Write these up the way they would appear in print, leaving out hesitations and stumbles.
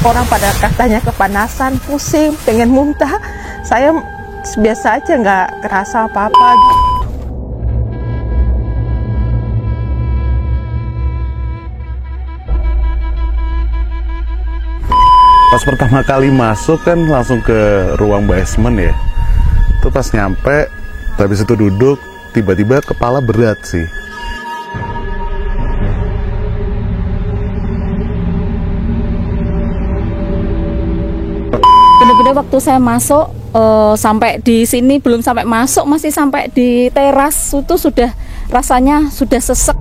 Orang pada katanya kepanasan, pusing, pengen muntah. Saya biasa aja, nggak kerasa apa-apa. Pas pertama kali masuk kan langsung ke ruang basement ya. Itu pas nyampe, habis itu duduk, tiba-tiba kepala berat sih. Bener-bener waktu saya masuk sampai di sini, belum sampai masuk, masih sampai di teras itu sudah rasanya sudah sesek.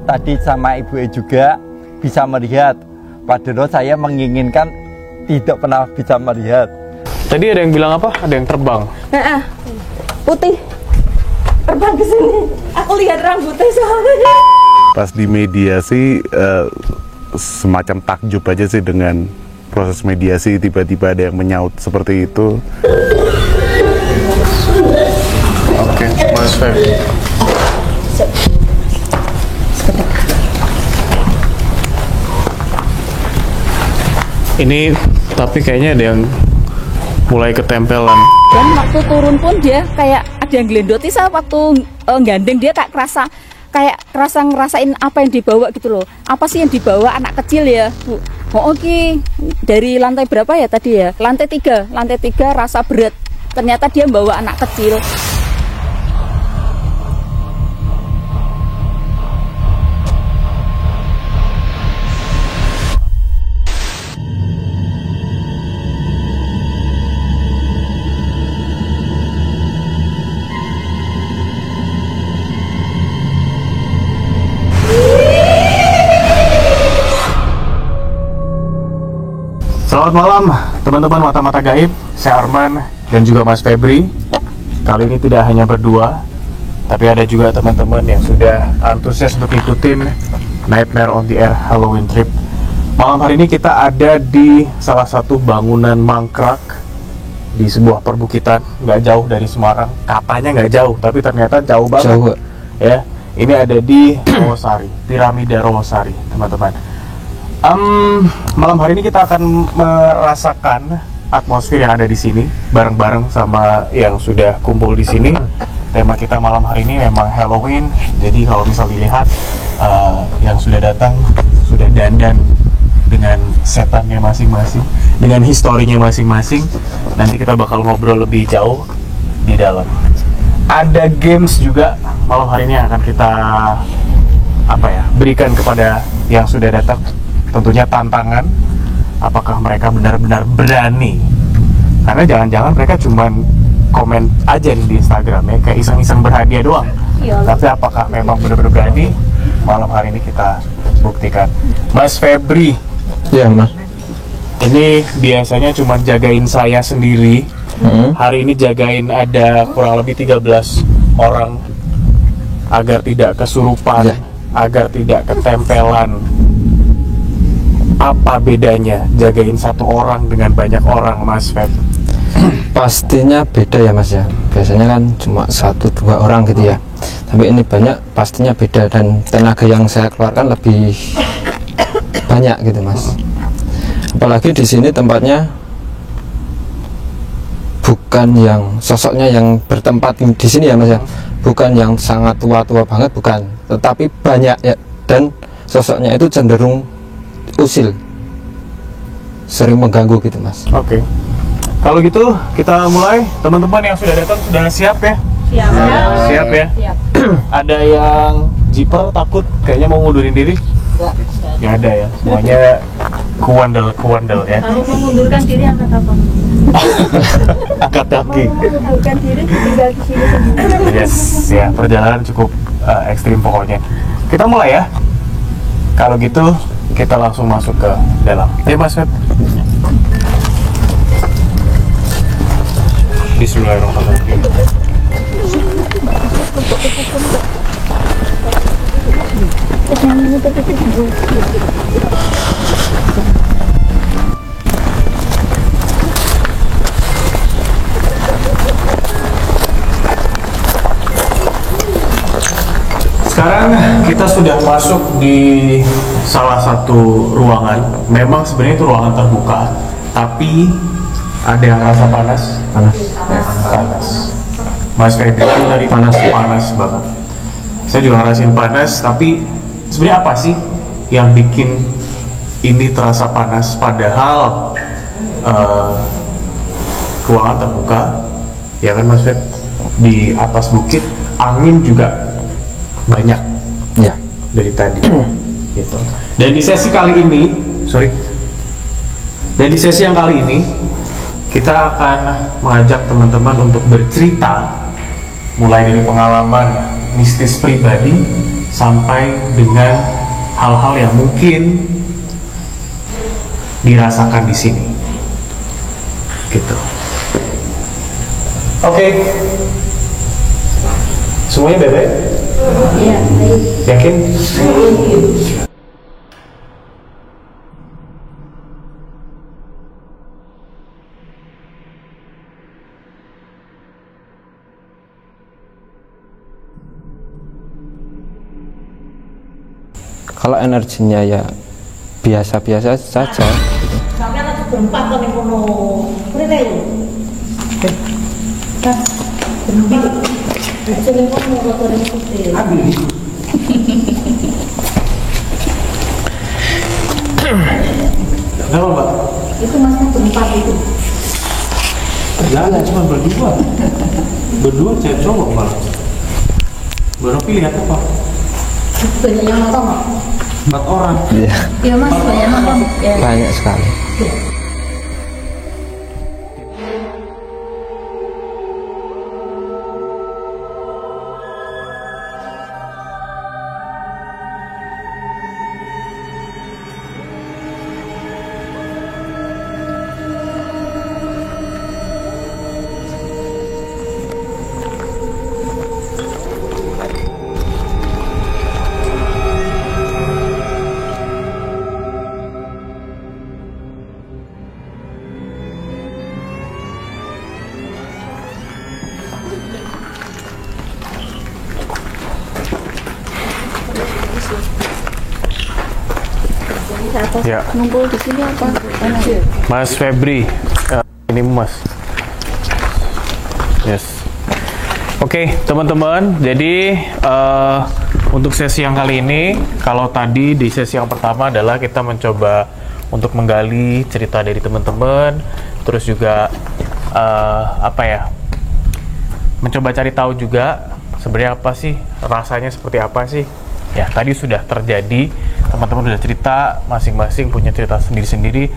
Tadi sama Ibu juga bisa melihat, padahal saya menginginkan tidak pernah bisa melihat. Tadi ada yang bilang apa? Ada yang terbang? Putih terbang ke sini. Aku lihat rambutnya soalnya. Pas di mediasi semacam takjub aja sih dengan proses mediasi, tiba-tiba ada yang menyaut seperti itu. Oke, Mas Feb. Ini tapi kayaknya ada yang mulai ketempelan. Dan waktu turun pun dia kayak ada yang gelendoti. Saya waktu gandeng dia tak kerasa, kayak ngerasain apa yang dibawa gitu loh. Apa sih yang dibawa anak kecil ya, Bu? Oh oke, dari lantai berapa ya tadi ya? Lantai 3 rasa berat. Ternyata dia bawa anak kecil. Selamat malam teman-teman mata-mata gaib, saya Arman dan juga Mas Febri. Kali ini tidak hanya berdua, tapi ada juga teman-teman yang sudah antusias untuk ikutin Nightmare on the Air Halloween Trip. Malam hari ini kita ada di salah satu bangunan mangkrak di sebuah perbukitan nggak jauh dari Semarang. Katanya nggak jauh, tapi ternyata jauh banget. Jauh. Ya, ini ada di Rawasari, Piramida Rawasari, teman-teman. Malam hari ini kita akan merasakan atmosfer yang ada di sini bareng-bareng sama yang sudah kumpul di sini. Tema kita malam hari ini memang Halloween. Jadi kalau misal dilihat yang sudah datang sudah dandan dengan setannya masing-masing, dengan historinya masing-masing. Nanti kita bakal ngobrol lebih jauh di dalam. Ada games juga malam hari ini yang akan kita berikan kepada yang sudah datang. Tentunya tantangan, apakah mereka benar-benar berani? Karena jangan-jangan mereka cuman komen aja nih di Instagram ya, kayak iseng-iseng berhadiah doang. Tapi apakah memang benar-benar berani? Malam hari ini kita buktikan. Mas Febri, Iya Mas. ini biasanya cuma jagain saya sendiri. Hari ini jagain ada kurang lebih 13 orang agar tidak kesurupan, agar tidak ketempelan. Apa bedanya jagain satu orang dengan banyak orang, Mas Feb? Pastinya beda ya Mas ya. Biasanya kan cuma 1-2 orang gitu ya. Tapi ini banyak, pastinya beda, dan tenaga yang saya keluarkan lebih banyak gitu Mas. Apalagi di sini tempatnya bukan yang sosoknya yang bertempat di sini ya Mas ya. Bukan yang sangat tua-tua banget, bukan. Tetapi banyak ya, dan sosoknya itu cenderung usil, sering mengganggu gitu Mas. Oke. Kalau gitu kita mulai. Teman-teman yang sudah datang sudah siap ya? Siap ya? Siap. Ada yang jiper takut kayaknya mau ngundurin diri? Nggak ada ya. Semuanya kuandel ya. Kalau mengundurkan diri angkat apa? Angkat kaki. Mengundurkan diri tinggal di sini sendiri. Yes, ya perjalanan cukup ekstrim pokoknya. Kita mulai ya. Kalau gitu kita langsung masuk ke dalam. Ya Mas Feb. Bismillahirrahmanirrahim. Sekarang kita sudah masuk di salah satu ruangan. Memang sebenarnya itu ruangan terbuka, tapi ada yang rasa panas. Panas. Mas Febri itu dari panas banget. Saya juga ngerasain panas, tapi sebenarnya apa sih yang bikin ini terasa panas? Padahal ruangan terbuka, ya kan Mas Feb? Di atas bukit, angin juga banyak Ya. dari tadi. Gitu. Dan di sesi kali ini, dan di sesi yang kali ini kita akan mengajak teman-teman untuk bercerita mulai dari pengalaman mistis pribadi sampai dengan hal-hal yang mungkin dirasakan di sini. Gitu. Oke. Semuanya baik-baik? Iya, baik. Yakin? Kalau energinya ya biasa-biasa saja. Sampai anak berempat kan yang kono. Kuwi Kenapa Mbak? itu masnya berempat itu. Jangan, cuma berdua. Berdua cewek cowok malah. Baru pilih apa? Banyak yang nonton nggak? 4 orang. Iya, Iya mas, banyak nonton. Ya. banyak sekali. Ya. Ngumpul di sini apa? Mas Febri, ini Mas. Yes. Oke, teman-teman. Jadi untuk sesi yang kali ini, kalau tadi di sesi yang pertama adalah kita mencoba untuk menggali cerita dari teman-teman, terus juga mencoba cari tahu juga sebenarnya apa sih rasanya, seperti apa sih. Ya, tadi sudah terjadi, teman-teman sudah cerita, masing-masing punya cerita sendiri-sendiri.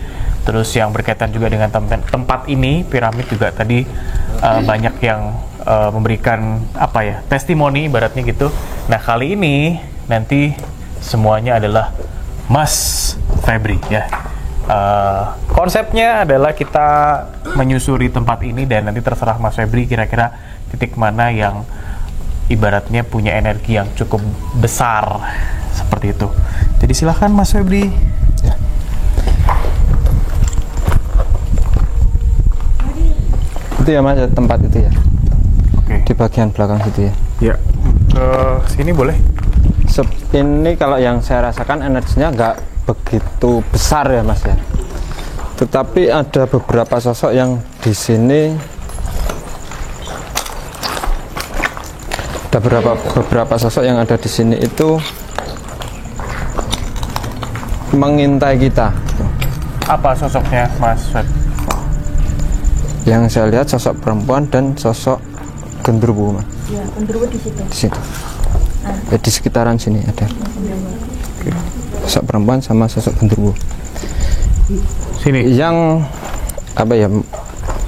Terus yang berkaitan juga dengan tempat ini, piramid juga tadi banyak yang memberikan testimoni ibaratnya gitu. Nah, kali ini nanti semuanya adalah Mas Febri ya. Konsepnya adalah kita menyusuri tempat ini dan nanti terserah Mas Febri kira-kira titik mana yang ibaratnya punya energi yang cukup besar seperti itu. Jadi silahkan Mas Febri. Ya. Itu ya Mas, tempat itu ya. Oke. Di bagian belakang situ ya. Ya. Ke sini boleh? Ini kalau yang saya rasakan energinya nggak begitu besar ya Mas ya. Tetapi ada beberapa sosok yang di sini, ada beberapa sosok yang ada di sini itu mengintai kita. Apa sosoknya Mas Feb? Yang saya lihat sosok perempuan dan sosok genderuwo Mas. Iya, genderuwo di situ. Di situ. Di sekitaran sini ada. Sosok perempuan sama sosok genderuwo. Sini. Yang apa ya?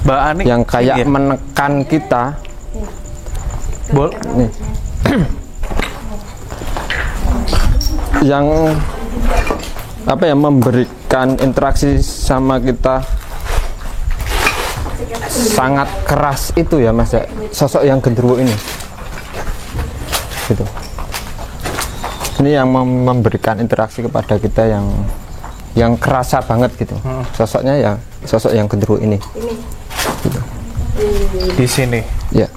Mbak Ani. Yang kayak ya? menekan kita. Nih. Yang apa ya, memberikan interaksi sama kita sangat keras itu ya Mas ya, sosok yang genderuwo ini gitu. Ini yang memberikan interaksi kepada kita yang kerasa banget gitu. Sosoknya ya sosok yang genderuwo ini gitu. Di sini. Ya.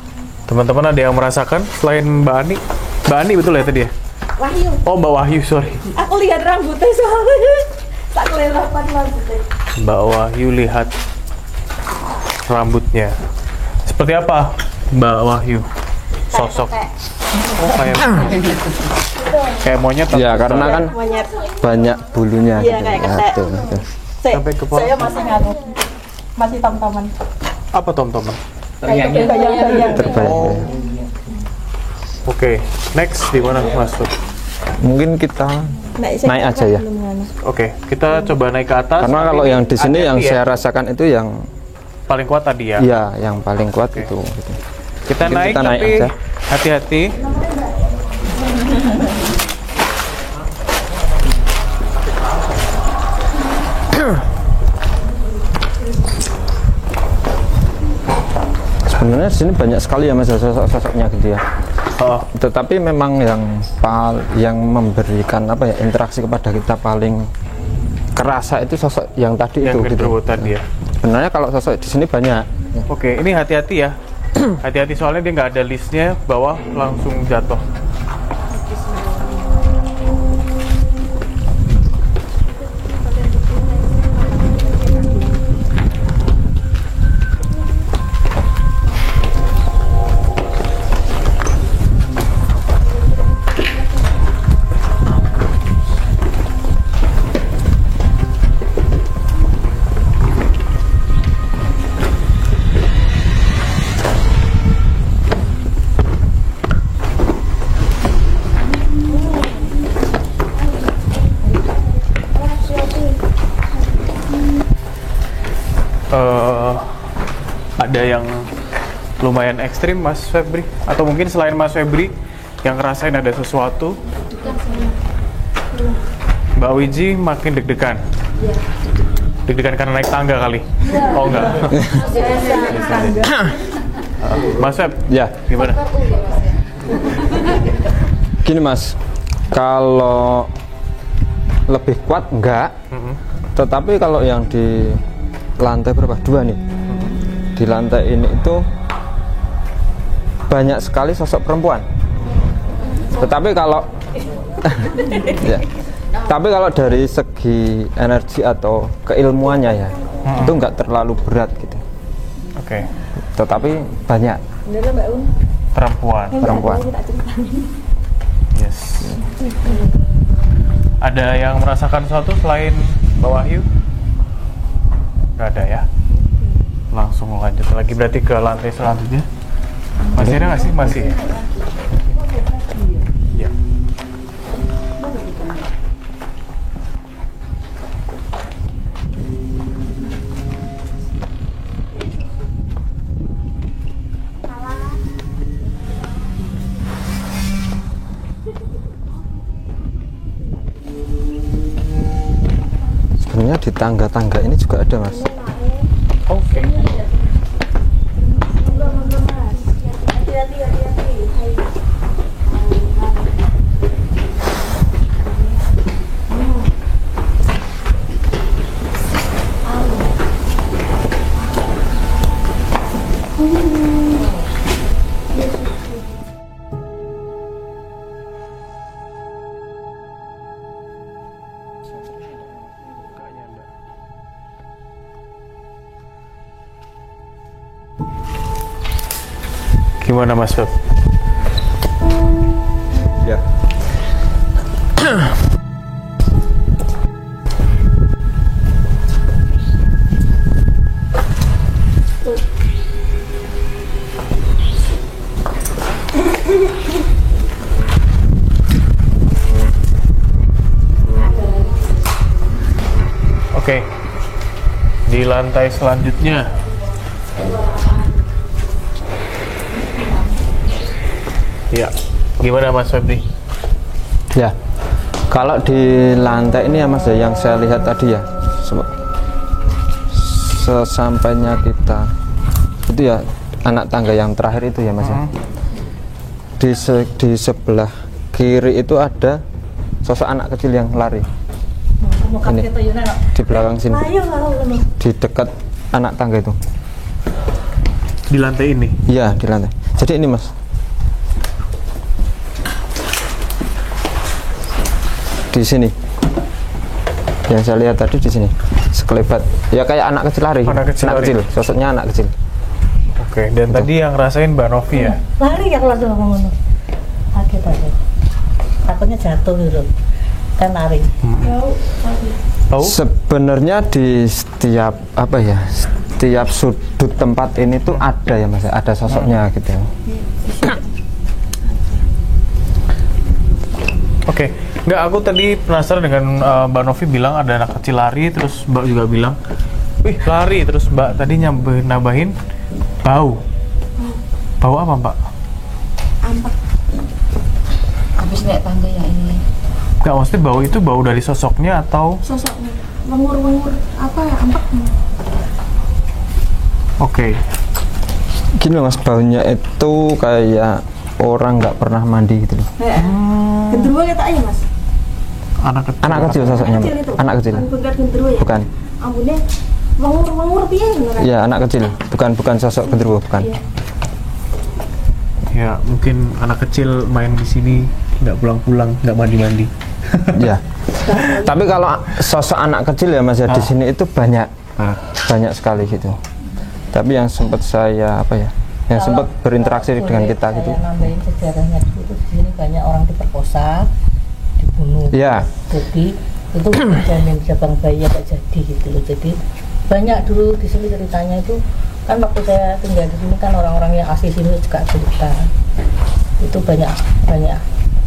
Teman-teman ada yang merasakan selain Mbak Ani? Mbak Ani betul ya tadi ya? Wahyu. Oh, Mbak Wahyu, sorry. Aku lihat rambutnya soalnya. Tak kelelapan rambutnya. Mbak Wahyu lihat rambutnya. Seperti apa Mbak Wahyu? Sosok. Oh, kayak monyet. Ya, karena kan Monyet. banyak bulunya. Iya, kayak ketek. Tuh, tuh. Sampai ke Saya masih nganu. Masih tom-toman. Apa tom-toman? Kayak bayang-bayang. Terbaik. Oh. Oke, next di mana Mas Feb? Mungkin kita naik aja ya. Oke, kita coba naik ke atas. Karena kalau yang di sini yang Hati-hati ya. saya rasakan itu yang Paling kuat tadi ya. ya yang paling kuat Oke. itu. Gitu. Kita Mungkin naik kita naik tapi aja. hati-hati. Sebenarnya di sini banyak sekali ya mas sosok-sosoknya gitu ya. Oh, Tetapi memang yang memberikan apa ya interaksi kepada kita paling kerasa itu sosok yang tadi yang itu gitu. gendruwo tadi ya. Sebenarnya kalau sosok di sini banyak. Oke, ini hati-hati ya. Hati-hati soalnya dia nggak ada listnya, bawah langsung jatuh. Ada yang lumayan ekstrim Mas Febri, atau mungkin selain Mas Febri yang ngerasain ada sesuatu? Mbak Wiji makin deg-degan. Deg-degan karena naik tangga kali. Oh enggak. Mas Feb, Ya, gimana? gini mas, kalau lebih kuat enggak, tetapi kalau yang di lantai berapa? 2 nih. Di lantai ini itu banyak sekali sosok perempuan. Tetapi kalau ya, tapi kalau dari segi energi atau keilmuannya ya, itu enggak terlalu berat gitu. Oke, Tetapi banyak perempuan. Yes. Ada yang merasakan sesuatu selain Mbak Wahyu? Nggak ada ya? Langsung lanjut lagi berarti ke lantai selanjutnya. Masih ada nggak sih? Masih. Ya. sebenarnya di tangga-tangga ini juga ada mas. Oke. Gimana Mas Feb? Ya. Oke. Di lantai selanjutnya. Ya, gimana Mas Febri? Ya, kalau di lantai ini ya mas ya, yang saya lihat tadi ya, sesampainya kita itu ya anak tangga yang terakhir itu ya mas ya. Di sebelah kiri itu ada sosok anak kecil yang lari. Ini di belakang sini, di dekat anak tangga itu. Di lantai ini? Iya di lantai. Jadi ini mas. di sini. Yang saya lihat tadi di sini sekelebat, ya kayak anak kecil lari. Anak kecil. Sosoknya anak kecil. Oke, dan tadi yang ngerasain Mbak Novi ya? Lari ya kalau ngomong ngono. Kaget aja. Takutnya jatuh gitu. Kan lari. Tahu? Sebenarnya di setiap setiap sudut tempat ini tuh ada ya Mas, ada sosoknya gitu. Oke, nggak, aku tadi penasaran dengan Mbak Novi bilang ada anak kecil lari, terus Mbak juga bilang, wih lari, terus Mbak tadi nambahin bau. Bau apa Mbak? Ampak. Habis naik tangga ya ini. Nggak, maksudnya bau itu bau dari sosoknya atau? Sosoknya mengur-mengur apa ya, ampak. Oke. Gini loh Mas, baunya itu kayak orang nggak pernah mandi gitu loh. Genderuwo ya tak ya Mas? Anak kecil sosoknya Mbak. Anak kecil. Bukan genderuwo ya? Bukan. Ambune mengur-mengur piye ngono. Ya anak kecil, bukan sosok genderuwo, bukan. Ya mungkin anak kecil main di sini nggak pulang-pulang, nggak mandi-mandi. Ya. Tapi kalau sosok anak kecil ya Mas ya di sini itu banyak sekali gitu. Tapi yang sempat saya yang sempat berinteraksi dengan kita gitu. Saya nambahin sejarahnya itu di sini banyak orang diperkosa, dibunuh. Ya. Jadi itu jamin jabang bayi agak jadi gitu loh. Jadi banyak dulu di sini ceritanya itu kan waktu saya tinggal di sini kan orang-orang yang asli sini juga cerita. Itu banyak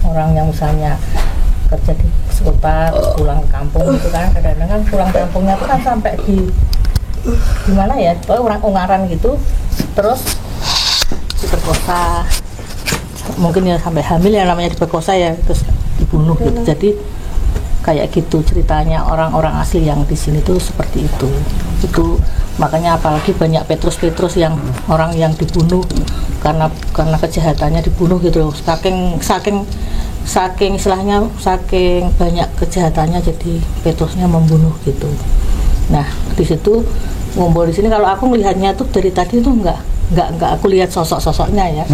orang yang misalnya kerja di kota pulang ke kampung gitu kan, kadang-kadang kan pulang kampungnya itu kan sampai di mana ya, orang Ungaran gitu, terus diperkosa, mungkin ya sampai hamil ya namanya diperkosa ya, terus dibunuh gitu. Jadi kayak gitu ceritanya orang-orang asli yang di sini tuh seperti itu makanya apalagi banyak Petrus yang orang yang dibunuh karena kejahatannya dibunuh gitu loh, saking istilahnya saking banyak kejahatannya jadi Petrusnya membunuh gitu. Nah di situ ngumpul di sini, kalau aku melihatnya tuh dari tadi tuh nggak aku lihat sosoknya ya,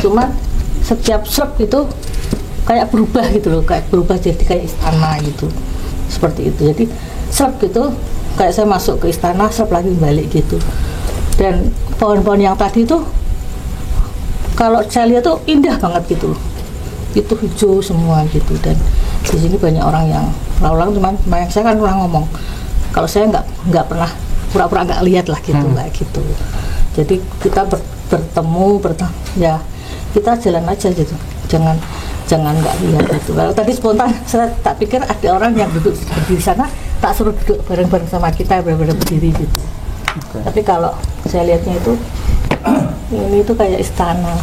cuman setiap slep itu kayak berubah gitu loh, kayak berubah jadi kayak istana gitu, seperti itu. Jadi slep gitu kayak saya masuk ke istana, slep lagi balik gitu. Dan pohon-pohon yang tadi tuh kalau saya lihat tuh indah banget gitu, itu hijau semua gitu. Dan di sini banyak orang yang lalu cuman saya kan pernah ngomong kalau saya nggak pernah pura-pura nggak lihat lah gitu, kayak gitu. Jadi kita bertemu ya kita jalan aja gitu, jangan nggak lihat gitu. Kalau tadi spontan saya tak pikir ada orang yang duduk di sana, tak suruh duduk bareng-bareng sama kita, bareng-bareng berdiri gitu. Tapi kalau saya lihatnya itu ini itu kayak istana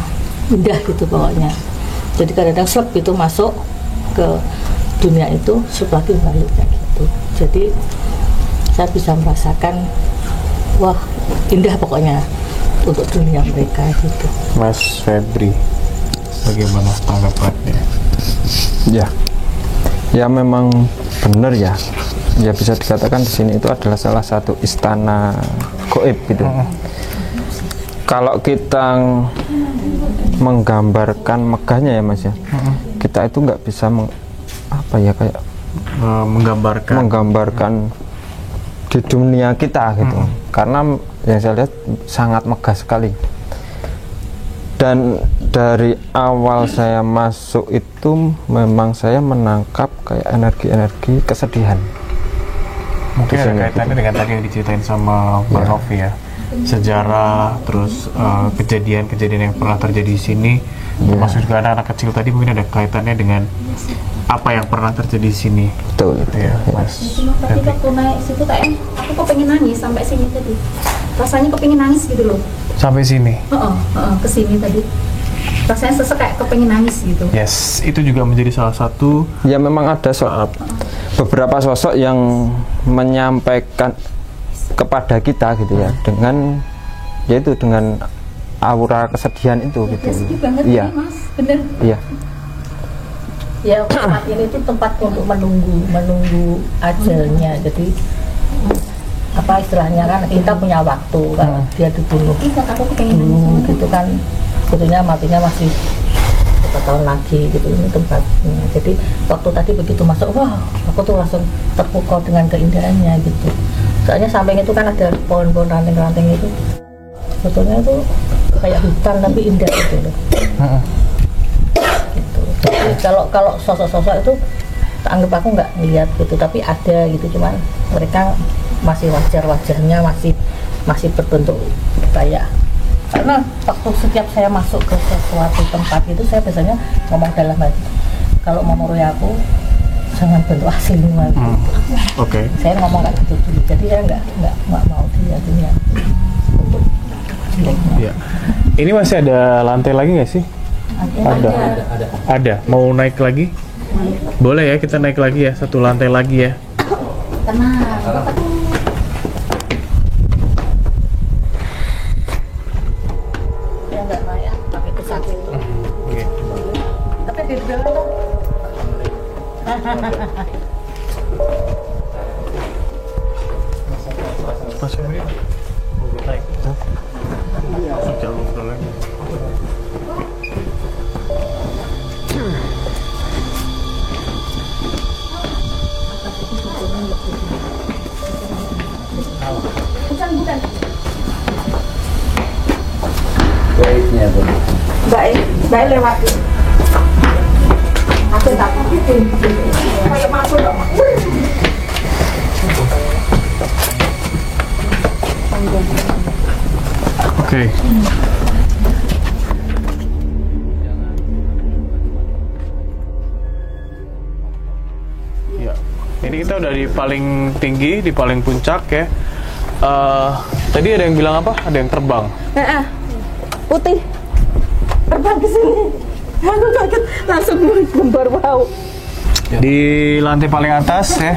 indah gitu pokoknya. Jadi kadang-kadang slep itu masuk ke dunia itu, slep lagi balik kayak gitu. Jadi saya bisa merasakan wah indah pokoknya untuk dunia mereka gitu. Mas Febri, bagaimana tanggapannya? Ya memang benar ya. Ya bisa dikatakan di sini itu adalah salah satu istana gaib gitu. Kalau kita menggambarkan megahnya ya Mas ya, kita itu nggak bisa menggambarkan di dunia kita gitu, karena yang saya lihat sangat megah sekali. Dan dari awal saya masuk itu memang saya menangkap kayak energi-energi kesedihan. Mungkin ada kaitannya dengan tadi yang diceritain sama Mbak Novi ya, sejarah, terus kejadian-kejadian yang pernah terjadi di sini, termasuk juga anak kecil tadi, mungkin ada kaitannya dengan apa yang pernah terjadi di sini. Betul. Ya, Mas. Tadi waktu naik situ kayak aku kok pengen nangis sampai sini tadi. Rasanya kepengin nangis gitu loh. Sampai sini. Ke sini tadi. Rasanya sesek kayak kepengin nangis gitu. Yes, itu juga menjadi salah satu. Ya memang ada beberapa sosok yang menyampaikan kepada kita gitu ya, dengan aura kesedihan itu gitu. Sedih banget Iya. ini, Mas. Bener. Iya. Ya tempat ini tuh tempat untuk menunggu ajalnya. Jadi apa istilahnya kan kita punya waktu kan dia dibunuh Aku kepengen nangis. gitu kan, sebetulnya matinya masih berapa tahun lagi gitu ini tempatnya. Jadi waktu tadi begitu masuk, wah aku tuh langsung terpukau dengan keindahannya gitu. Soalnya samping itu kan ada pohon-pohon ranting-ranting itu, sebetulnya itu kayak hutan tapi indah gitu loh. Gitu. Jadi kalau sosok-sosok itu anggap aku nggak ngeliat gitu, tapi ada gitu, cuman mereka masih wajahnya masih berbentuk kayak, karena waktu setiap saya masuk ke sesuatu tempat itu saya biasanya ngomong dalam hati, kalau mau meruy aku jangan bentuk aslinya gitu. Oke. Saya ngomong kayak gitu dulu, jadi saya nggak mau dilihatnya bentuk jeleknya. Iya. Ini masih ada lantai lagi nggak sih? Ada. Mau naik lagi? Boleh ya, kita naik lagi ya, satu lantai lagi ya. Tenang. Ya nggak layak pakai kesakit itu. Oke. Tapi di dalam tuh. Mas Febri, naik. Jangan ngobrol lagi. Bukan. Baiknya tuh. Baik lewatin. Aku tak kayak masuk dong. Oke. Ya, ini kita udah di paling tinggi, di paling puncak ya. Tadi ada yang bilang apa? Ada yang terbang. Putih terbang ke sini. Aku kaget langsung gembar wow. Di lantai paling atas ya.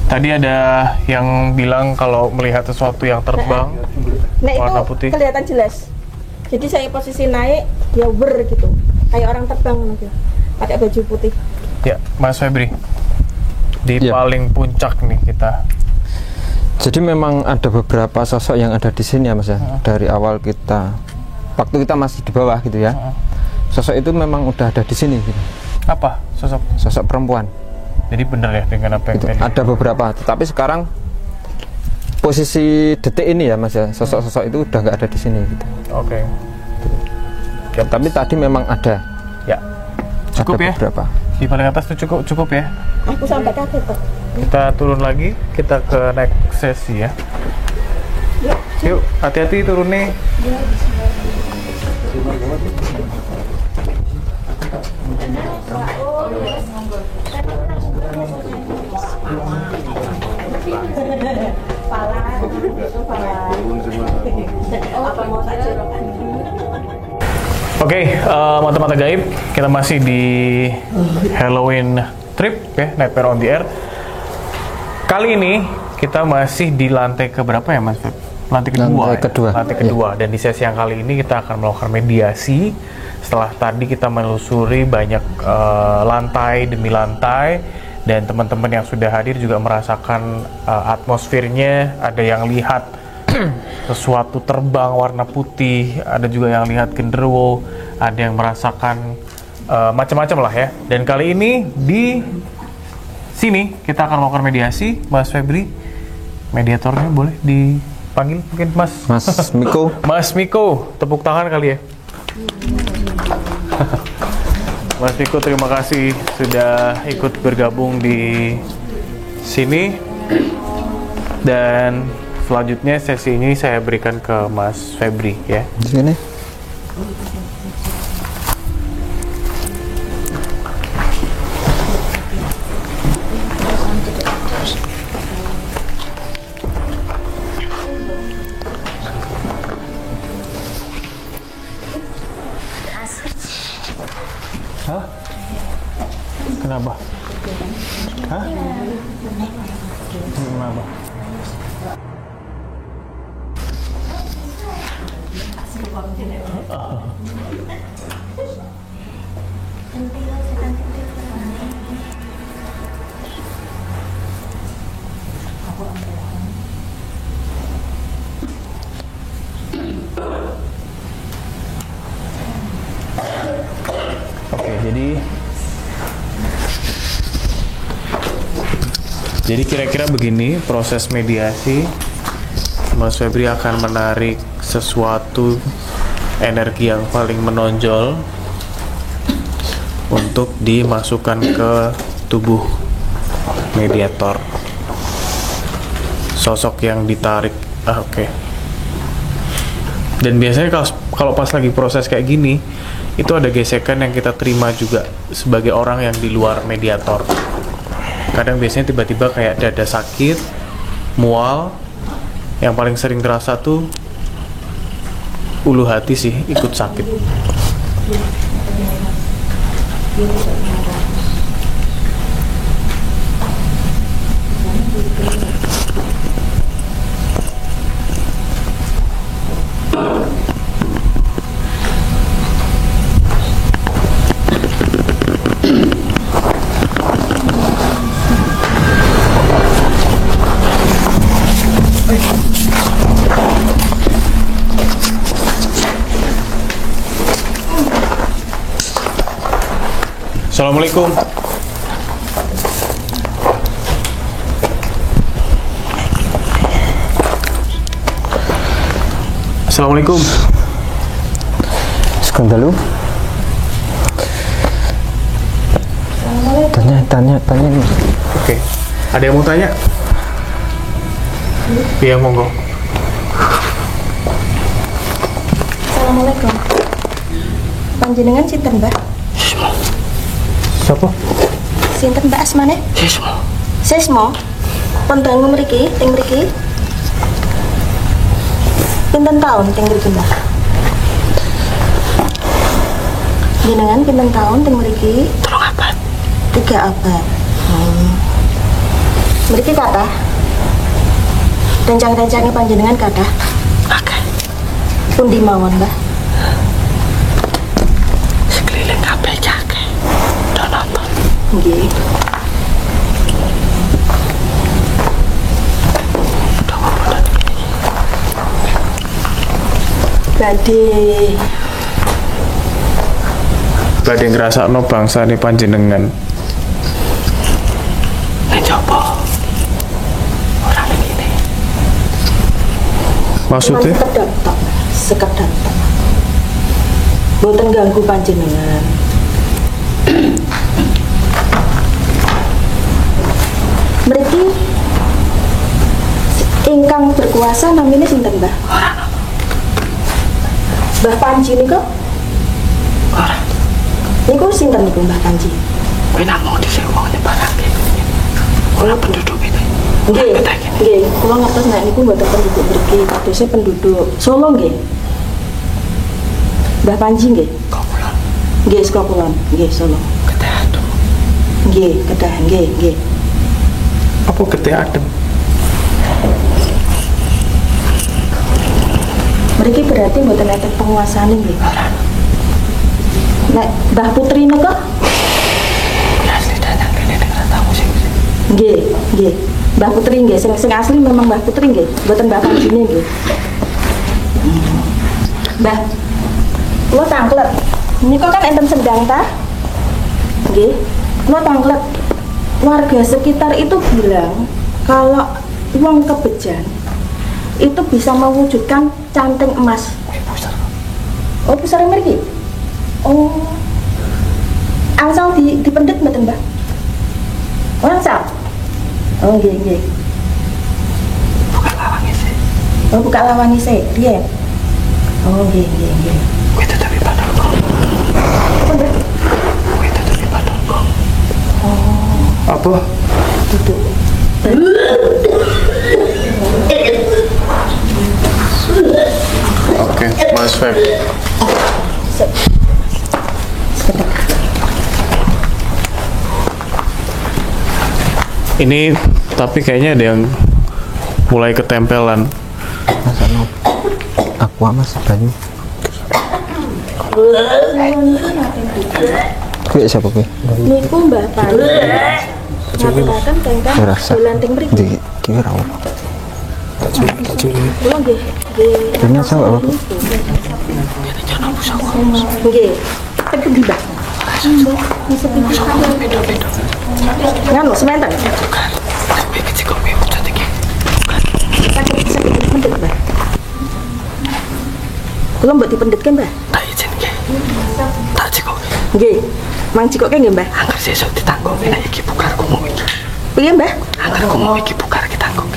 Tadi ada yang bilang kalau melihat sesuatu yang terbang Nah warna itu putih. kelihatan jelas. Jadi saya posisi naik, dia ber gitu, kayak orang terbang gitu, pakai baju putih. Ya, Mas Febri. Di Ya. paling puncak nih kita. Jadi memang ada beberapa sosok yang ada di sini ya Mas ya. Dari awal waktu kita masih di bawah gitu ya. Sosok itu memang udah ada di sini gitu. Apa sosok? Sosok perempuan. Jadi bener ya dengan apa yang Gitu. tadi? Ada beberapa, tetapi sekarang posisi detik ini ya Mas ya, sosok-sosok itu udah nggak ada di sini gitu. Oke. Tapi tadi memang ada. Ya. Cukup ada ya? beberapa. Di paling atas tuh cukup ya. Aku sampai kaget kok. Kita turun lagi, kita ke next sesi ya. Yuk, hati-hati turun nih. Oke, mata-mata gaib, kita masih di Halloween trip ya, Nightmare on the Air. Kali ini kita masih di lantai keberapa ya Mas Feb? Lantai kedua. Lantai kedua. Lantai kedua. Dan di sesi yang kali ini kita akan melakukan mediasi. Setelah tadi kita menelusuri banyak lantai demi lantai, dan teman-teman yang sudah hadir juga merasakan atmosfernya. Ada yang lihat sesuatu terbang warna putih, ada juga yang lihat genderuwo, ada yang merasakan macam-macam lah ya. Dan kali ini di sini kita akan melakukan mediasi. Mas Febri, mediatornya boleh dipanggil mungkin Mas Miko. Mas Miko, tepuk tangan kali ya. Mas Miko, terima kasih sudah ikut bergabung di sini. Dan selanjutnya sesi ini saya berikan ke Mas Febri ya. Di sini. Hah? Kenapa? Hah? Kenapa? Oke. Oke, jadi kira-kira begini proses mediasi. Mas Febri akan menarik sesuatu energi yang paling menonjol untuk dimasukkan ke tubuh mediator. Sosok yang ditarik. Oke. Dan biasanya kalau pas lagi proses kayak gini, itu ada gesekan yang kita terima juga sebagai orang yang di luar mediator. Kadang biasanya tiba-tiba kayak dada sakit, mual. Yang paling sering terasa tuh ulu hati sih ikut sakit. Assalamualaikum. Assalamualaikum. Sebentar dulu. Tanya. Oke. Ada yang mau tanya? Iya, monggo. Assalamualaikum. Panjenengan sinten, Mbak? Siapa? Sinten Mbak asmane? Sesmo. Pun dangu mriki, teng mriki. Pinten taun teng mriki, Mbak? Jenengan pinten taun teng mriki? 3 abad. 3 abad. Mriki kathah. Rencang-rencange panjenengan kathah. Akeh. Pundi mawon, Mbak? Sekeliling kabeh jake. Donoto. Nggih. Badhe ngrasakno bangsane panjenengan. Coba. Orang ini. Maksudnya? Sekedar tok. Boten ganggu panjenengan. Mriki ingkang berkuasa namanya sinten, Mbah? Mbah Panji niku? Ora. Niku sinten niku Mbah Panji? Kuwi namung disewa nyebarake. Ora penduduk itu. Nggih. Nggih, kula ngertos nek niku mboten penduduk mriki, kadose penduduk Solo nggih. Mbah Panji nggih. Kulon. Nggih, saka kulon. Nggih, Solo. Kedah adem. Nggih, kedah nggih. Apa getih adem? Mriki berarti mboten enten penguasane nggih. Nek Mbah Putri niku? Asli datang kene nek ora tahu sing. Nggih. Mbah Putri nggih, sing asli memang Mbah Putri nggih, mboten Mbah Panji nggih. Mbah, kula tanglet. Niku kan enten sendang ta? Nggih. Kula tanglet. Warga sekitar itu bilang kalau wong kebejan itu bisa mewujudkan canting emas. Oh, pusar mriki. Oh. Angsal dipendhet mboten, Mbak? Angsal. Oh, nggih. Buka lawang isi. Oh, buka lawang isi. Piye? Oh, nggih. Kuwi tetapi padahal kok. Kuwi tetapi padahal kok. Apa? Duduk. Oke, Mas Feb. Ini tapi kayaknya ada yang mulai ketempelan. Mas aqua mas banyu. Kuwi siapa kuwi? Niku Mbah Panji. Ngaturaken tengkang dolan teng mriki. Di kiwi ra apa. Kula nggih. Kayaknya sama apa? Nggih. Teng pundi, Mbah? Nganu sementen. Sakit dipendhet, Mbak. Kula mbok dipendhet kan, Mbak? Tak izin nggih. Tak cekok. Nggih. Mang cikoke nggih, Mbak. Angger sesuk ditanggung nek iki bukar kumu iki. Piye, Mbak? Angger kumu iki bukar ditanggung.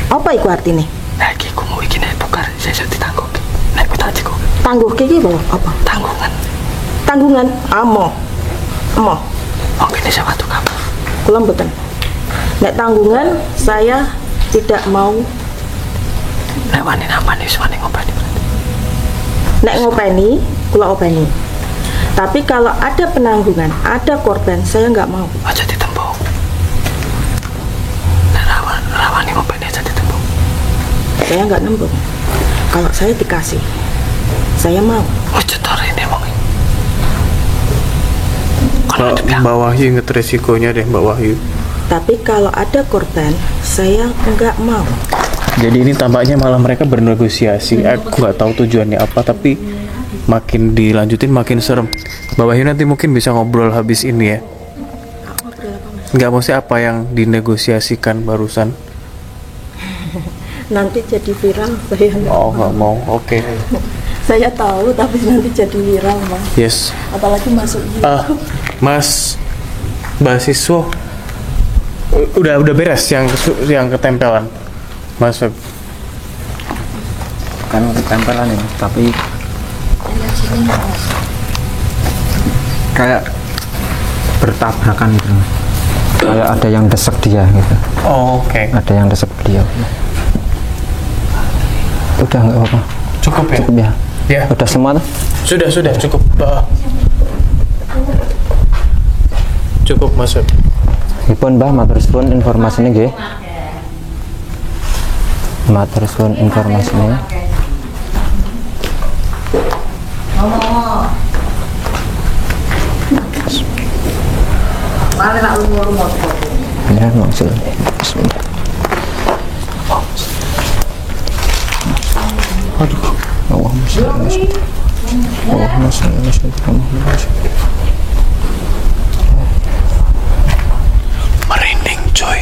Apa iku artine? Nah iki kumu iki nek bukar sesuk ditanggung. Nek ku tak cekok. Tangguhke iki apa? Tanggungan. Tanggungan amo. Mungkin bisa waktu kamu. Kula mboten. Nek tanggungan saya tidak mau. Nek wani napa nih wani ngopeni. Nek ngopeni, kula openi. Tapi kalau ada penanggungan, ada korban, saya nggak mau. Aja ditembok. Nek rawan ngopeni aja ditembok. Saya nggak nembung. Kalau saya dikasih, saya mau. Aja ini emang. Mbak Wahyu inget resikonya deh, Mbak Wahyu. Tapi kalau ada korban, saya nggak mau. Jadi ini tampaknya malah mereka bernegosiasi. Aku nggak tahu tujuannya apa, tapi makin dilanjutin makin serem. Mbak Wahyu nanti mungkin bisa ngobrol habis ini ya. Nggak maksudnya apa yang dinegosiasikan barusan. Nanti jadi viral, saya nggak Oh nggak mau, oke. Saya tahu, tapi nanti jadi viral, Mas. Yes. Apalagi masuk Mas mahasiswa udah beres yang ketempelan, Mas Feb. Kan ketempelan ya, tapi kayak bertabrakan gitu. Kayak ada yang desek dia gitu. Oh, oke. Ada yang desek dia. Udah nggak apa-apa. Cukup ya? Cukup ya. Ya. Udah semua tuh? Sudah cukup. Cukup, Mas Feb. Ipun Mbah matur suwun informasinya nggih. Matur suwun informasinya. Ya, maksud. Bismillah. Aduh. Allahumma shalli ala sayyidina. Allahumma shalli ala sayyidina. Merinding, coy.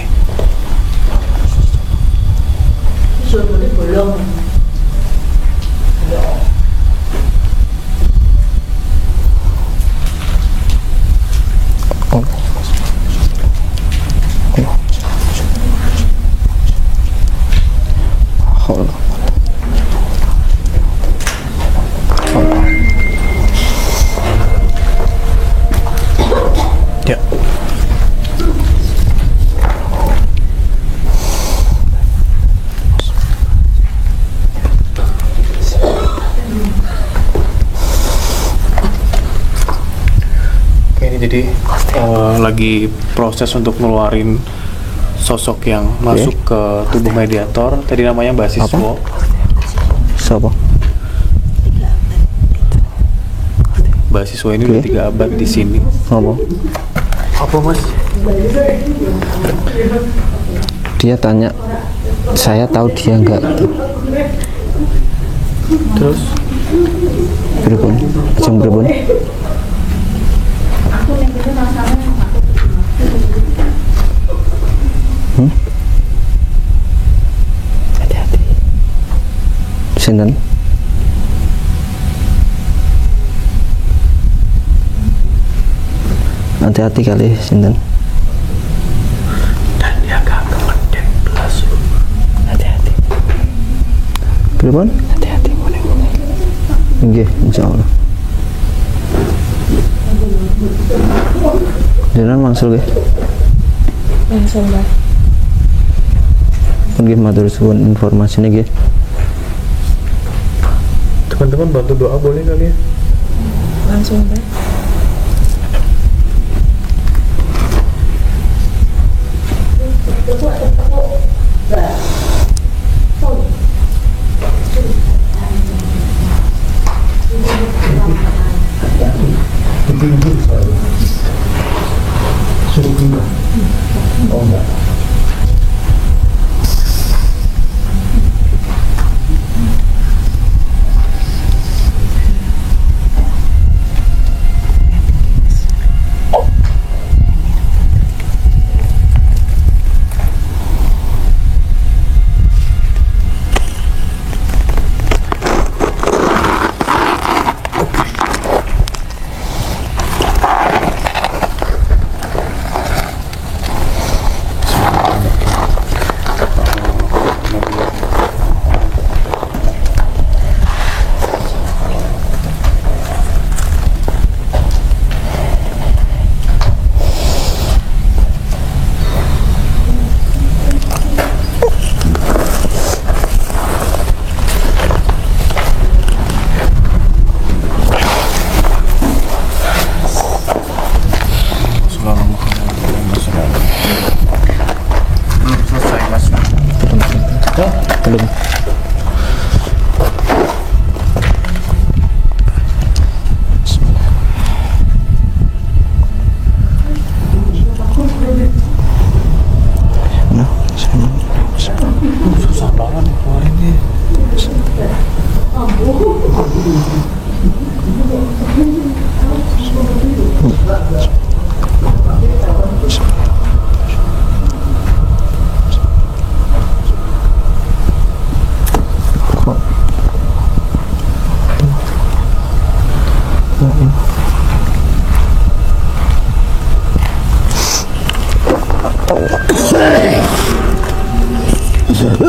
Ya. Oke, ini jadi lagi proses untuk ngeluarin sosok yang masuk ke tubuh mediator. Tadi namanya Mbak Siswo. Siapa? Mbak Siswo ini udah 3 abad di sini. Apa, Mas? Dia tanya, saya tahu dia enggak. Terus? Pripun? Ajeng pripun? Hati-hati. Sinten? Hati-hati kali sinten. Dan dia gak ngedek belas. Hati-hati. Pripun? Hati-hati boleh. Nggih, insyaallah. Jenengan mangsul nggih. Langsung, Mbak. Nggih matur suwun informasine nggih. Teman-teman bantu doa boleh kali ya? Langsung, Mbak.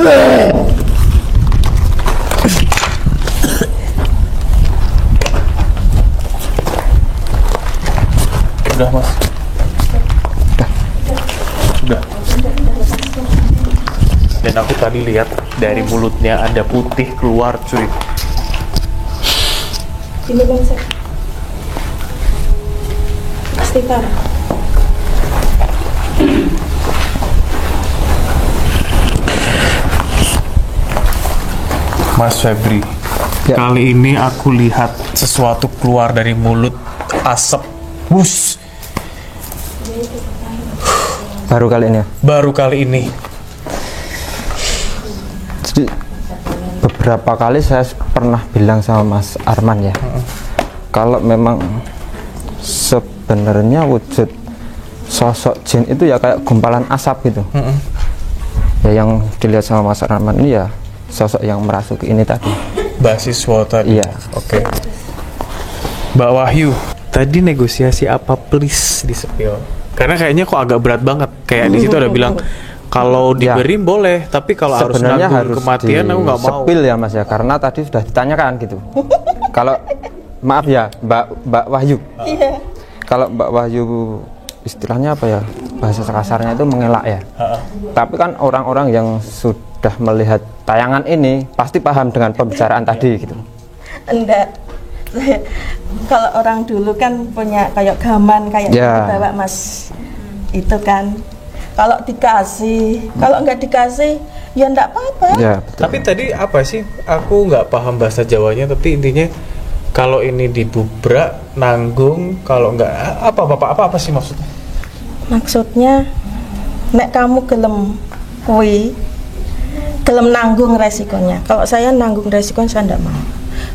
Udah mas. Udah. Dan aku tadi lihat dari mulutnya ada putih keluar cuy. Ini bang saya. Istighfar. Mas Febri, Ya. kali ini aku lihat sesuatu keluar dari mulut, asap, bus. Baru kali ini ya. Baru kali ini. Jadi beberapa kali saya pernah bilang sama Mas Arman ya, kalau memang sebenarnya wujud sosok jin itu ya kayak gumpalan asap gitu. Ya yang dilihat sama Mas Arman ini ya sosok yang merasuki ini tadi. Basiswa tadi. Iya. Oke. Mbak Wahyu, tadi negosiasi apa please di spill? Karena kayaknya kok agak berat banget. Kayak di situ ada bilang kalau Ya. diberi boleh, tapi kalau harus Sebenarnya nanggung harus kematian aku nggak mau. di-spill ya Mas ya, karena tadi sudah ditanyakan gitu. Kalau maaf ya Mbak Wahyu. Iya. Kalau Mbak Wahyu istilahnya apa ya, bahasa kasarnya itu mengelak ya. Tapi kan orang-orang yang sudah melihat tayangan ini pasti paham dengan pembicaraan tadi gitu. Enggak. Kalau orang dulu kan punya kayak gaman kayak Ya. gitu, bawa mas itu kan. Kalau dikasih, kalau nggak dikasih ya enggak apa-apa. Ya, betul. Tapi tadi apa sih? Aku nggak paham bahasa Jawanya, tapi intinya kalau ini dibubrak, nanggung, kalau nggak apa sih maksudnya? Maksudnya nek kamu gelem kui, gelem nanggung resikonya. Kalau saya nanggung resikonya saya enggak mau.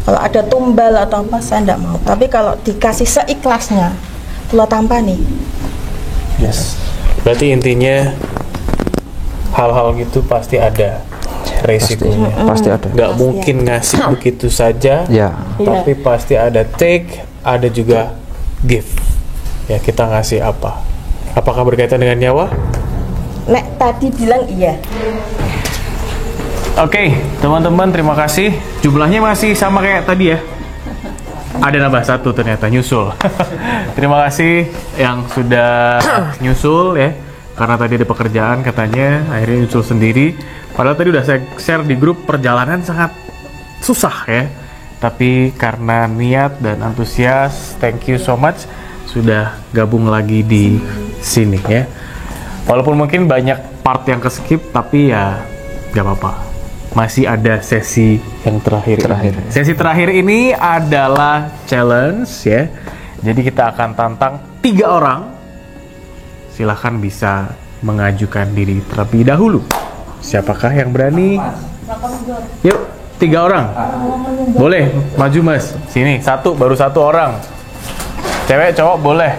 Kalau ada tumbal atau apa saya enggak mau. Tapi kalau dikasih seikhlasnya, kalau tampani. Yes. Berarti intinya hal-hal gitu pasti ada resikonya. Pasti ada. Nggak mungkin ngasih begitu saja. Ya. Tapi pasti ada take, ada juga give. Ya kita ngasih apa? Apakah berkaitan dengan nyawa? Nek tadi bilang iya. Oke, teman-teman terima kasih. Jumlahnya masih sama kayak tadi ya. Ada nambah satu ternyata nyusul. Terima kasih yang sudah nyusul ya. Karena tadi ada pekerjaan katanya, akhirnya nyusul sendiri. Padahal tadi udah saya share di grup, perjalanan sangat susah ya. Tapi karena niat dan antusias, thank you so much sudah gabung lagi di sini ya. Walaupun mungkin banyak part yang keskip, tapi ya gak apa-apa. Masih ada sesi yang terakhir. Ini. Sesi terakhir ini adalah challenge ya. Jadi kita akan tantang 3 orang. Silahkan bisa mengajukan diri terlebih dahulu. Siapakah yang berani? Yuk, 3 orang. Boleh, maju mas. Sini, baru satu orang. Cewek, cowok boleh.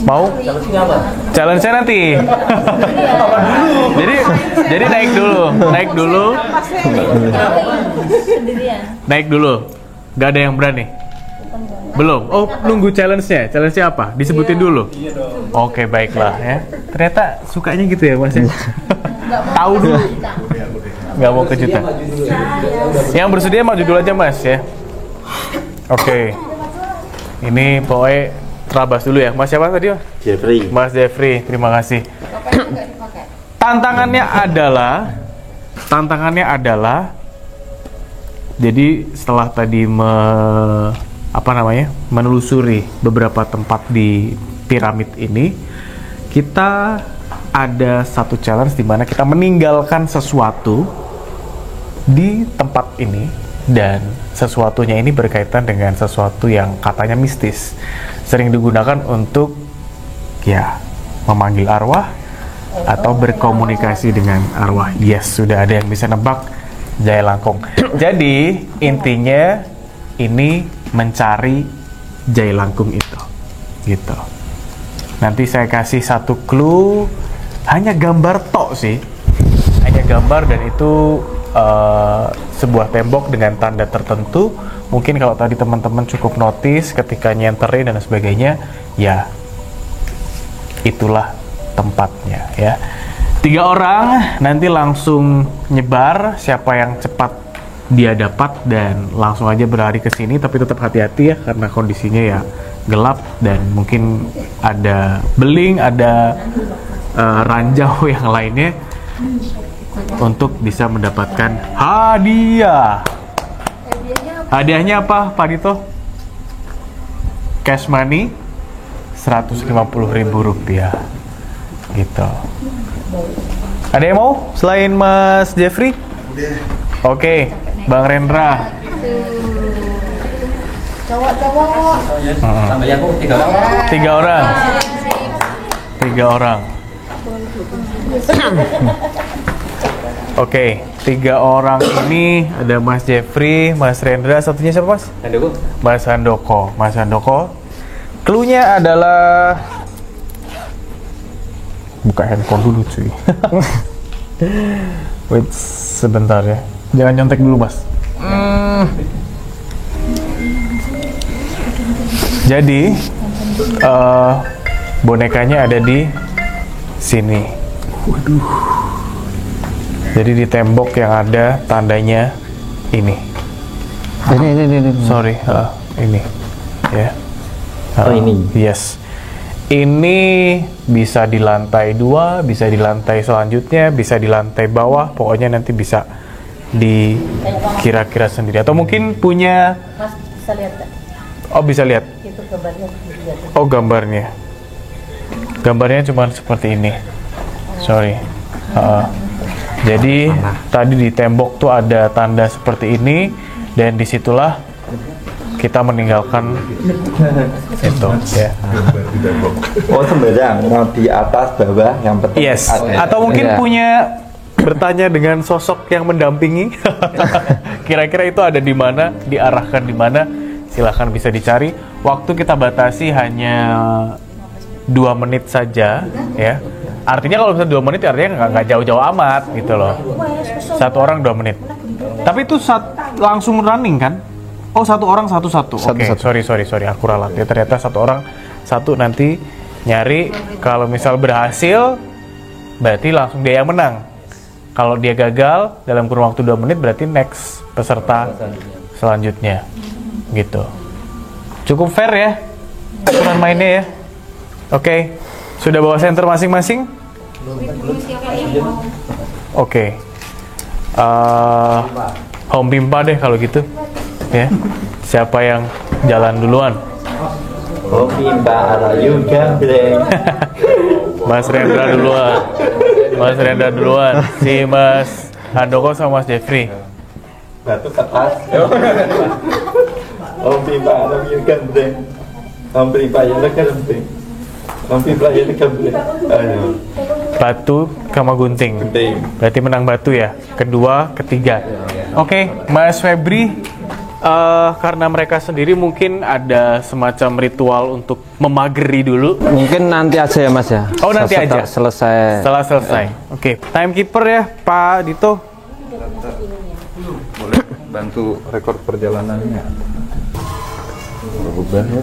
Mau? Challenge-nya nanti. jadi naik dulu. Gak ada yang berani. Belum. Oh, nunggu challenge-nya. Challenge-nya apa? Disebutin dulu. Oke, baiklah ya. Ternyata sukanya gitu ya, Mas ya. Tahu dulu. Nggak mau kejutan. Yang bersedia maju dulu aja, Mas ya. Oke. Ini pokoknya terabas dulu ya. Mas siapa tadi, Mas? Jeffrey. Mas Jeffrey, terima kasih. Tantangannya adalah jadi setelah tadi menelusuri beberapa tempat di piramid ini, kita ada satu challenge di mana kita meninggalkan sesuatu di tempat ini, dan sesuatunya ini berkaitan dengan sesuatu yang katanya mistis, sering digunakan untuk ya memanggil arwah atau berkomunikasi dengan arwah. Yes, sudah ada yang bisa nebak. Jaya Langkung. Jadi intinya ini mencari Jaya Langkung itu, gitu. Nanti saya kasih satu clue, hanya gambar tok sih, hanya gambar, dan itu sebuah tembok dengan tanda tertentu. Mungkin kalau tadi teman-teman cukup notice ketika nyenterin dan sebagainya, ya itulah tempatnya ya. 3 orang nanti langsung nyebar, siapa yang cepat dia dapat dan langsung aja berlari ke sini, tapi tetap hati-hati ya karena kondisinya ya gelap dan mungkin ada beling, ada ranjau yang lainnya untuk bisa mendapatkan hadiah. Hadiahnya apa, Pak Dito? Cash money Rp150.000 gitu. Ada yang mau selain Mas Jeffrey? Oke, Bang Rendra. Cowok-cowok. Sampai aku 3 orang. 3 orang. 3 orang. Oke, 3 orang ini ada Mas Jeffrey, Mas Rendra, satunya siapa Mas? Handoko. Mas Handoko. Mas Handoko. Cluenya adalah buka handphone dulu cuy. Wait sebentar ya. Jangan nyontek dulu Mas. Jadi bonekanya ada di sini. Waduh. Jadi di tembok yang ada tandanya ini. Ini. Sorry, ini. Ya. Oh ini. Yes. Ini bisa di lantai 2, bisa di lantai selanjutnya, bisa di lantai bawah. Pokoknya nanti bisa dikira-kira sendiri. Atau mungkin punya. Mas bisa lihat tak? Oh bisa lihat. Itu gambarnya. Oh gambarnya. Gambarnya cuma seperti ini. Sorry. Jadi tadi di tembok tuh ada tanda seperti ini dan disitulah kita meninggalkan itu ya. Oh sembarang, mau di atas bawah yang penting. Yes. ada. Atau mungkin Iya. punya bertanya dengan sosok yang mendampingi. Kira-kira itu ada di mana, diarahkan di mana? Silahkan bisa dicari. Waktu kita batasi hanya 2 menit saja ya. Artinya kalau misalnya 2 menit artinya nggak jauh-jauh amat gitu loh. 1 orang 2 menit. Tapi itu langsung running kan? Oh 1 orang satu. Oke, sorry, aku ralat ya. Ternyata 1 orang 1 nanti nyari. Kalau misal berhasil, berarti langsung dia yang menang. Kalau dia gagal dalam kurun waktu 2 menit, berarti next peserta selanjutnya, gitu. Cukup fair ya aturan mainnya ya. Oke, sudah bawa center masing-masing? Oke. Home pimpa deh kalau gitu. Ya. Siapa yang jalan duluan? Oh pimpa arayu gambreng. Mas Rendra duluan. Mas Rendra duluan. Si Mas Handoko sama Mas Jeffrey. Batu kertas. Oh pimpa arayu gambreng. Om pimpa ya gambreng. Om pimpa ya gambreng. Aduh. Batu sama gunting. Gunting. Berarti menang batu ya. Kedua, ketiga. Oke, Mas Febri. Karena mereka sendiri mungkin ada semacam ritual untuk memageri dulu. Mungkin nanti aja ya Mas ya. Oh nanti aja. Selesai. Setelah selesai. Oke, timekeeper ya Pak Dito. Boleh bantu rekor perjalanannya. Berubah ya.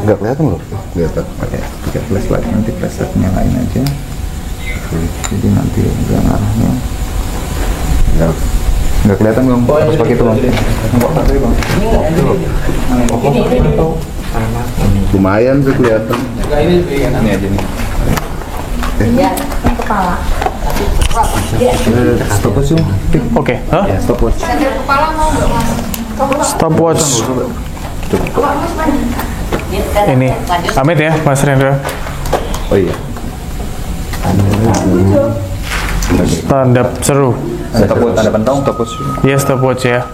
Nggak kelihatan loh. Kelihatan. Oke, 3 flashlight nanti flashlight nyalain aja. Oke, jadi nanti udah arahnya. Ya. Nggak kelihatan bang, harus pakai itu bang. Nampak pakai bang. Lumayan sih kelihatan. Ini aja nih. Ya, kepala. Stopwatch yuk. Oke, hah? Ya, stopwatch. Stopwatch. Ini, amit ya Mas Rendra. Oh iya. Tanda seru. Stopwatch ada pentong, stopwatch. Ya stopwatch ya.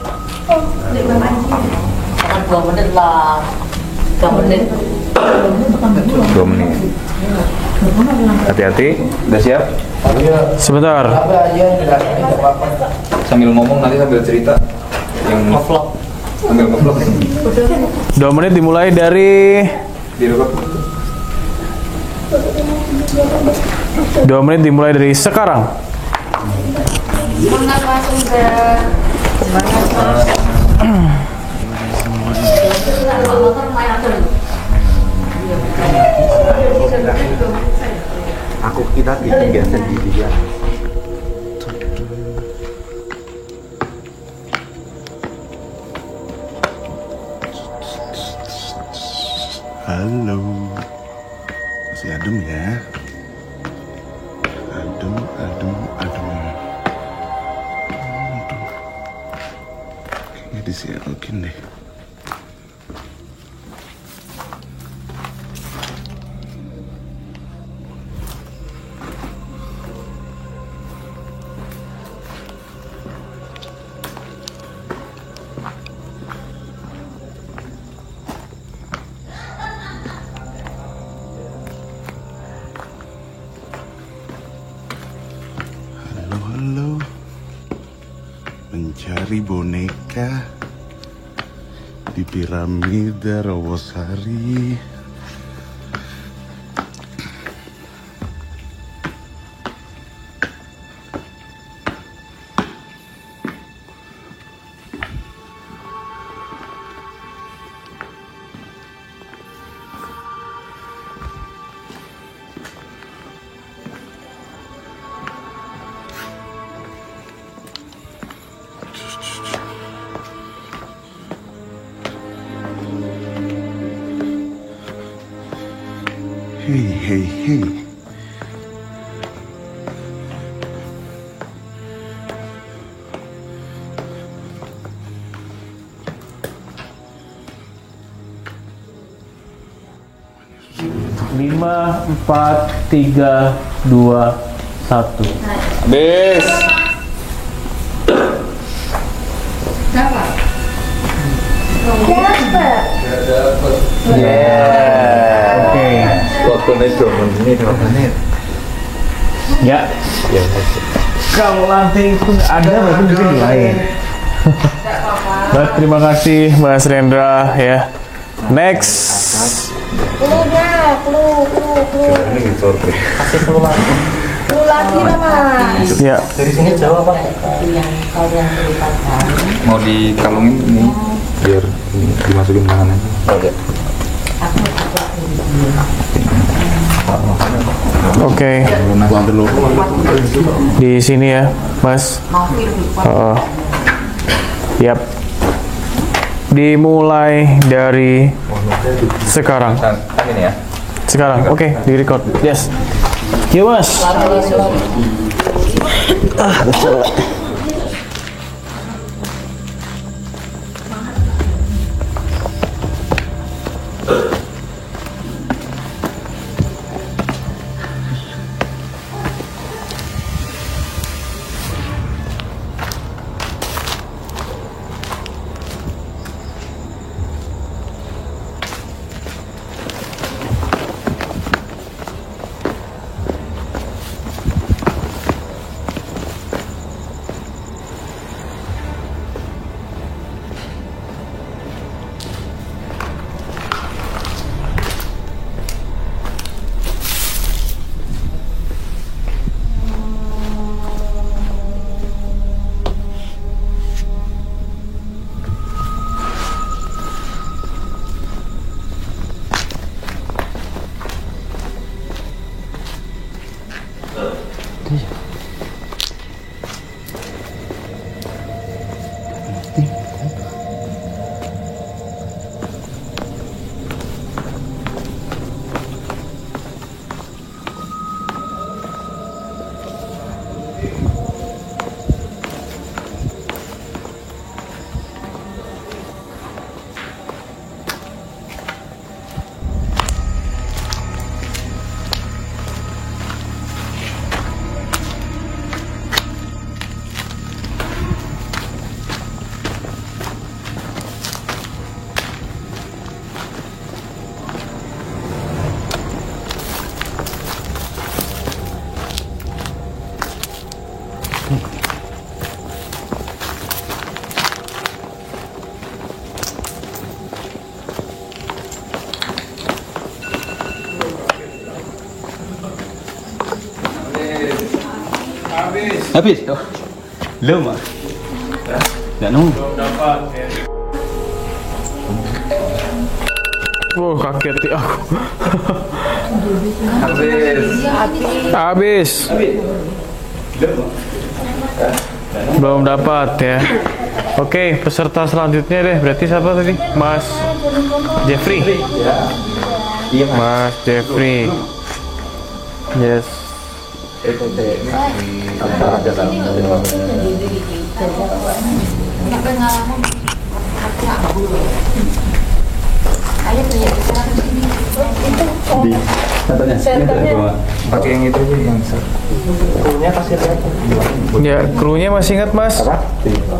2 menit lah. 3 menit. 2 menit. Hati-hati, udah siap? Sebentar. Sambil ngomong nanti sambil cerita. Yang ngevlog. Sambil ngevlog. 2 menit dimulai dari. Direkod. 2 menit dimulai dari sekarang. kita bikin sendiri ya. Halo, masih adem ya? Adem. Kayaknya disiarokin deh. Halo, mencari boneka di piramida Rawasari. Hei. Lima, 4, 3, 2, 1. Habis. Oke. Waktunya 2 menit, 2 menit. Ya. Kalau nanti itu nggak ada, berarti mungkin di lain. Baik, terima kasih Mas Rendra ya. Next. Ini gitu. Kasih clue lagi Mas. Ya. Dari sini jauh apa? Mau dikalungin ini biar dimasukin tangan aja. Oke. Oke. Di sini ya, Mas. Yap. Dimulai dari sekarang. Ini ya. Sekarang, oke, di record. Yes. Yuk, Mas. Habis. Belum, Mas. Enggak nunggu. Oh, kaget ya aku. Habis. Belum dapat ya. Oke, peserta selanjutnya deh. Berarti siapa tadi? Mas Jeffrey. Mas Jeffrey. Yes. Pakai yang itu yang krunya kasih lihat. Ya, krunya masih ingat Mas?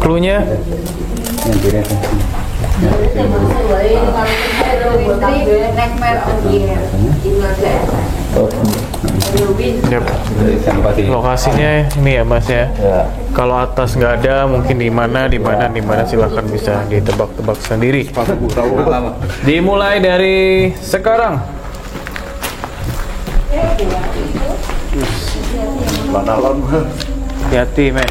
Krunya? Yang direct. Yep. Lokasinya ini ya Mas ya. Kalau atas nggak ada, mungkin di mana silahkan bisa ditebak-tebak sendiri. Dimulai dari sekarang. Hati-hati men.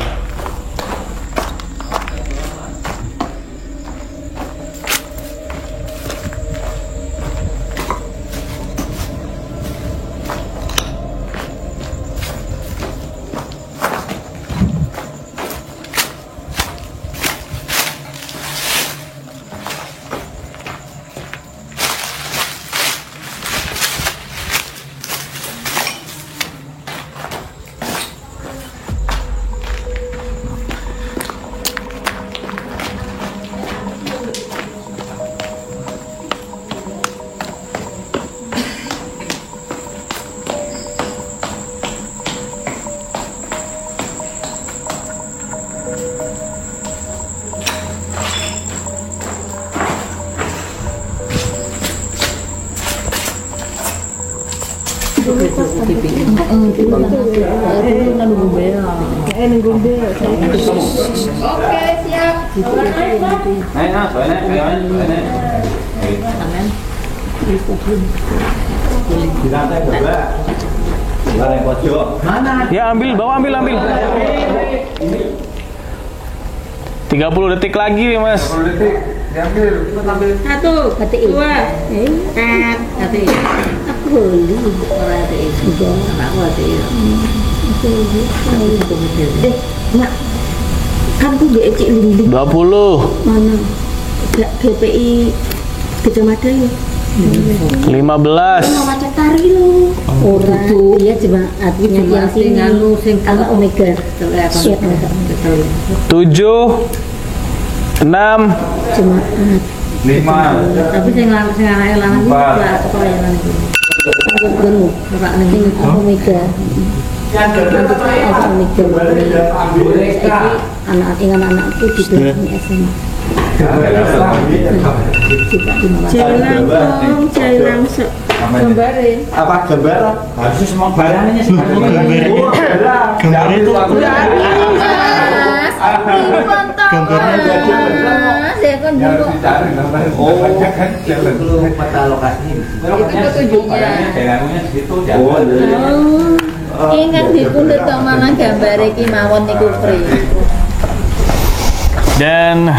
Oke, siap. Ya ambil, bawa ambil. 30 detik lagi nih Mas. 1, 2, hati. Aku beli orang itu. Aku hati. Mak, kamu gak cik lindung. 20. Mana? GPI Kecamatan ya. 15. Macam tari lo. Orang dia jemaat yang sing anu sing ala omega. 7 6 jemaat 5. tapi sing lanang juga sekolah yang lanang iki. Gunu, Bapak ning omega. Anak-anakku di SMA. Jalan gambarin. Apa gambar? Harus semua barangnya gambar itu aku. Gambarnya jadi saya kan dulu. Oh, itu peta lokasi. Itu petunjuknya. Oh, ingat dipundhut kok mana gambar iki mawon niku pri. Dan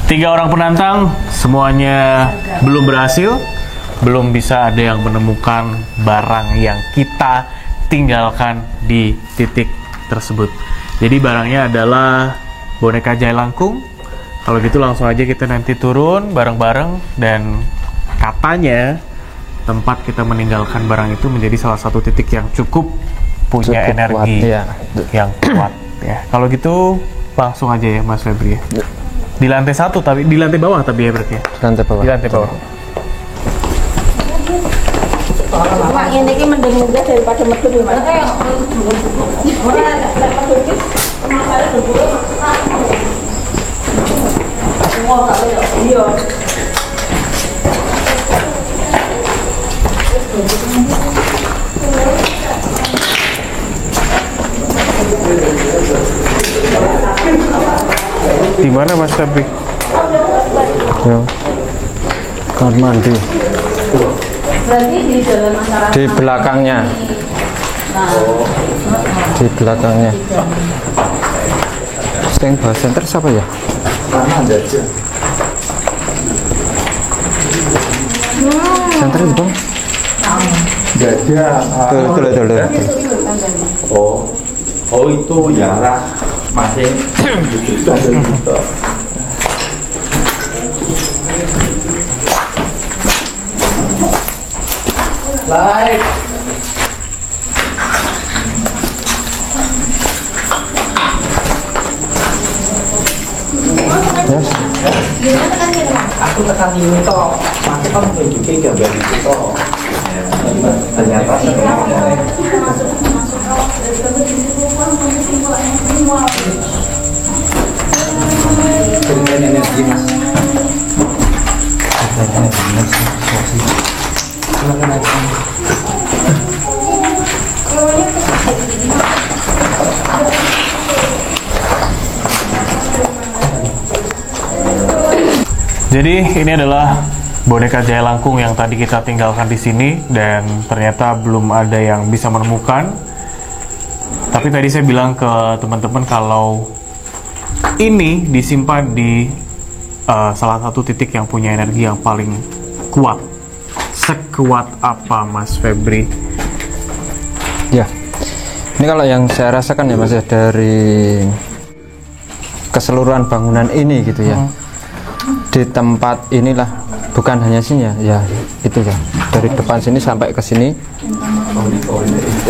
3 orang penantang semuanya belum berhasil, belum bisa ada yang menemukan barang yang kita tinggalkan di titik tersebut. Jadi barangnya adalah boneka Jailangkung. Kalau gitu langsung aja kita nanti turun bareng-bareng, dan katanya tempat kita meninggalkan barang itu menjadi salah satu titik yang cukup punya energi kuat, ya. yang kuat ya. Kalau gitu langsung aja ya Mas Febri ya. Di lantai 1 tapi di lantai bawah tapi ya berarti ya. Lantai bawah. Di lantai bawah. Mak ini ki mending munggah daripada metu di mana. Di mana Mas Febri? Ya. Kamar mandi. Berarti di dalam masyarakat. Di belakangnya. Di belakangnya. Yang bawa center siapa ya? Mana ada aja. Santai bang. Gajah. Tuh. Oh itu yang masih gitu. Like. Aku tekan ini toh, masih kan tunjukin gambar itu toh. Ternyata energi mas. Jadi ini adalah boneka Jaya Langkung yang tadi kita tinggalkan di sini dan ternyata belum ada yang bisa menemukan. Tapi tadi saya bilang ke teman-teman kalau ini disimpan di salah satu titik yang punya energi yang paling kuat. Sekuat apa Mas Febri? Ya, ini kalau yang saya rasakan ya Mas ya, dari keseluruhan bangunan ini gitu ya. Di tempat inilah, bukan hanya sini ya itu ya, dari depan sini sampai ke sini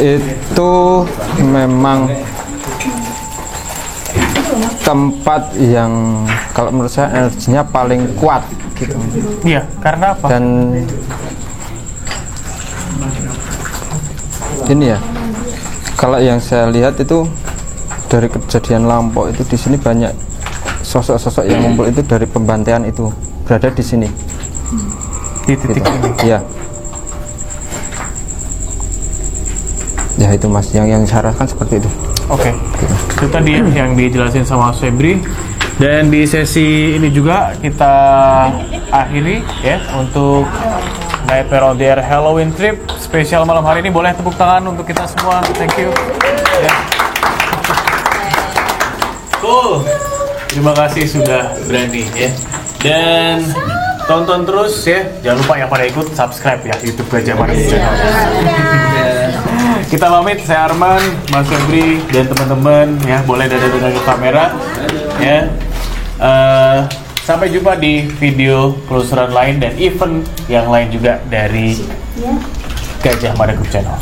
itu memang tempat yang kalau menurut saya energinya paling kuat gitu. Iya, karena apa? Dan ini ya, kalau yang saya lihat itu dari kejadian lampau itu di sini banyak sosok-sosok yang ngumpul itu dari pembantaian itu berada di sini. Di titik gitu. ini. Iya. Ya itu Mas, yang saya rasakan seperti itu. Oke. Itu tadi yang dijelasin sama Mas Febri. Dan di sesi ini juga kita akhiri ya untuk Nightmare on the Air Halloween Trip spesial malam hari ini. Boleh tepuk tangan untuk kita semua. Thank you. Ya. Cool. Terima kasih sudah berani ya. Dan tonton terus ya. Jangan lupa yang pada ikut subscribe ya YouTube Gajah Mada Channel. Kita pamit, saya Arman, Mas Febri dan teman-teman ya, boleh dada-dada ke kamera ya. Sampai jumpa di video penelusuran lain dan event yang lain juga dari Gajah Mada Channel.